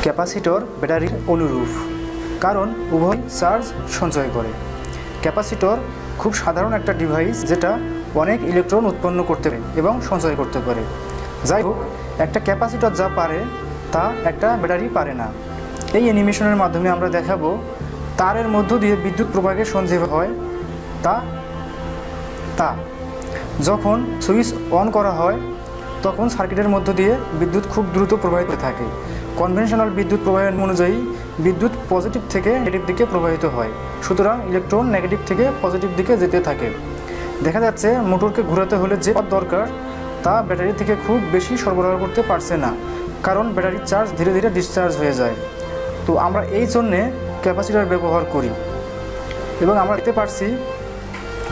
Capacitor ব্যাটারির অনুরূপ, কারণ উভয় চার্জ সঞ্চয় করে। ক্যাপাসিটর খুব সাধারণ একটা ডিভাইস যেটা অনেক ইলেকট্রন উৎপন্ন করতে পারে এবং সঞ্চয় করতে পারে। যাই হোক, একটা ক্যাপাসিটর যা পারে তা একটা ব্যাটারি পারে না। এই অ্যানিমেশনের মাধ্যমে আমরা দেখাবো তারের মধ্য দিয়ে বিদ্যুৎ প্রবাহের সঞ্চয় হয় তা যখন সুইচ অন করা হয় তখন সার্কিটের মধ্য দিয়ে বিদ্যুৎ খুব দ্রুত প্রবাহিত থাকে। কনভেনশনাল বিদ্যুৎ প্রবাহের অনুযায়ী বিদ্যুৎ পজিটিভ থেকে নেগেটিভ দিকে প্রবাহিত হয়, সুতরাং ইলেকট্রন নেগেটিভ থেকে পজিটিভ দিকে যেতে থাকে। দেখা যাচ্ছে মোটরকে ঘোরাতে হলে যে পথ দরকার তা ব্যাটারি থেকে খুব বেশি সরবরাহ করতে পারছে না, কারণ ব্যাটারির চার্জ ধীরে ধীরে ডিসচার্জ হয়ে যায়। তো আমরা এই জন্যে ক্যাপাসিটর ব্যবহার করি এবং আমরা দেখতে পারছি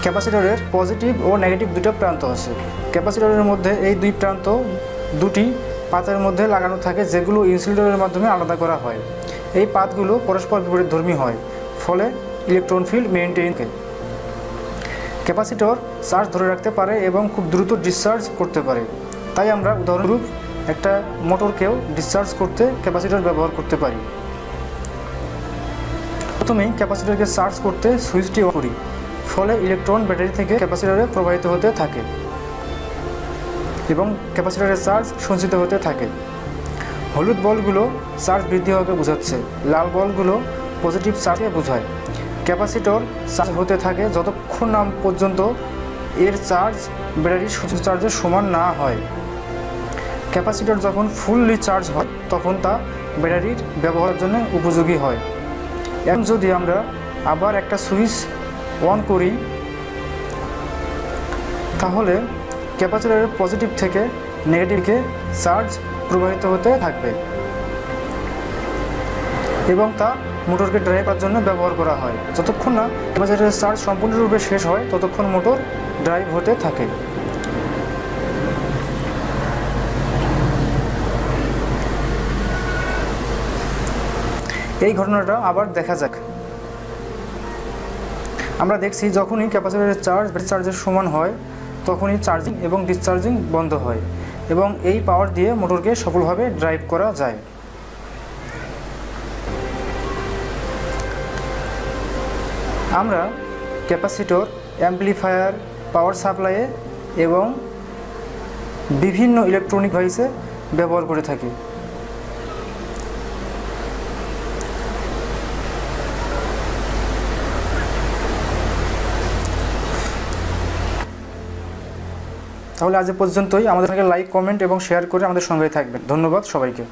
ক্যাপাসিটরের পজিটিভ ও নেগেটিভ দুটো প্রান্ত আছে। ক্যাপাসিটরের মধ্যে এই দুই প্রান্ত দুটি পাতের মধ্যে লাগানো থাকে, যেগুলো ইনসুলেটরের মাধ্যমে আলাদা করা হয়। এই পাতগুলো পরস্পর বিপরীতধর্মী হয়, ফলে ইলেকট্রন ফিল্ড মেইনটেইন করে। ক্যাপাসিটর চার্জ ধরে রাখতে পারে এবং খুব দ্রুত ডিসচার্জ করতে পারে। তাই আমরা উদাহরণস্বরূপ একটা মোটরকেও ডিসচার্জ করতে ক্যাপাসিটর ব্যবহার করতে পারি। প্রথমেই ক্যাপাসিটরকে চার্জ করতে সুইচটি অন করি, ফলে ইলেকট্রন ব্যাটারি থেকে ক্যাপাসিটরে প্রবাহিত হতে থাকে এবং ক্যাপাসিটরের চার্জ সঞ্চিত হতে থাকে। হলুদ বলগুলো চার্জ বৃদ্ধি হওয়াকে বোঝাচ্ছে, লাল বলগুলো পজিটিভ চার্জকে বোঝায়। ক্যাপাসিটর চার্জ হতে থাকে যতক্ষণ না পর্যন্ত এর চার্জ ব্যাটারির সঞ্চিত চার্জের সমান না হয়। ক্যাপাসিটর যখন ফুললি চার্জ হয় তখন তা ব্যাটারির ব্যবহারের জন্য উপযোগী হয়। এখন যদি আমরা আবার একটা সুইচ অন করি তাহলে ক্যাপাসিটরের পজিটিভ থেকে নেগেটিভে চার্জ প্রবাহিত হতে থাকবে এবং তা মোটরকে ড্রাইভ করার জন্য ব্যবহার করা হয়। যতক্ষণ না ক্যাপাসিটরের চার্জ সম্পূর্ণরূপে শেষ হয় ততক্ষণ মোটর ড্রাইভ হতে থাকে। এই ঘটনাটা আবার দেখা যাক। আমরা দেখছি যখনই ক্যাপাসিটরের চার্জ ব্যাটারি চার্জের সমান হয় তখনই চার্জিং এবং ডিসচার্জিং বন্ধ হয় এবং এই পাওয়ার দিয়ে মোটরকে সফলভাবে ড্রাইভ করা যায়। আমরা ক্যাপাসিটর অ্যাম্পলিফায়ার, পাওয়ার সাপ্লাইয়ে এবং বিভিন্ন ইলেকট্রনিক ডিভাইসে ব্যবহার করে থাকি। তাহলে আজ পর্যন্তই। আমাদেরকে লাইক, কমেন্ট এবং শেয়ার করে আমাদের সঙ্গে থাকবেন। ধন্যবাদ সবাইকে।